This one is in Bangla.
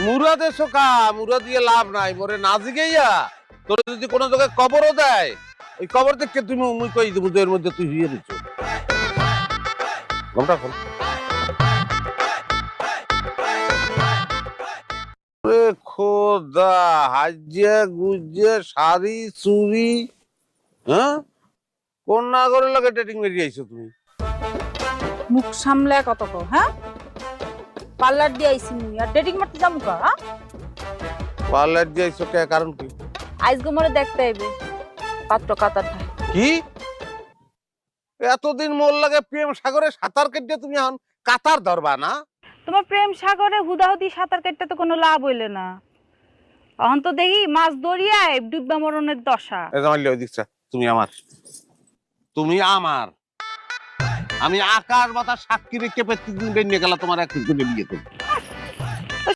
মুরাদে শোকা মুরাদ দিয়ে লাভ নাই, মোরে না জিগাইয়া তোর যদি কোনো জায়গায় কবরও দেয়, ওই কবর দেখে তুমি মুই কই দেবো এর মধ্যে তুই হইয়ে দিচ্ছ। ঘুমটা খোল। খোদা, হাজিয়া গুজিয়া শাড়ি চুরি, হ্যাঁ কোন না করে লাগে ডেটিং মেরে আইছো তুমি? মুখ সামলে কত কো, হ্যাঁ? পার্লার দিয়ে আইছি মুই আর ডেটিং মারতে যামু কা? পার্লার দিয়ে আইছো কে, কারণ কি? আইজ গো মরে দেখতে আইবে পাত্র কাতার ঠাই। কি এতদিন মোর লাগে প্রেম সাগরে সাঁতার কেটে তুমি এখন কাতার ধরবা না? তোমার প্রেম সাগরে হুদাহুদি সাঁতার কাটতে তো কোনো লাভ হইলে না। এখন তো দেখি মাছ দরিয়ায় ডুববা মরণের দশা। তুমি আমার, তুমি আমার, আমি আকাশ বাতাস সাক্ষী রেখে প্রত্যেকদিন বেরিয়ে গেল তোমার এক বিয়ে করবো।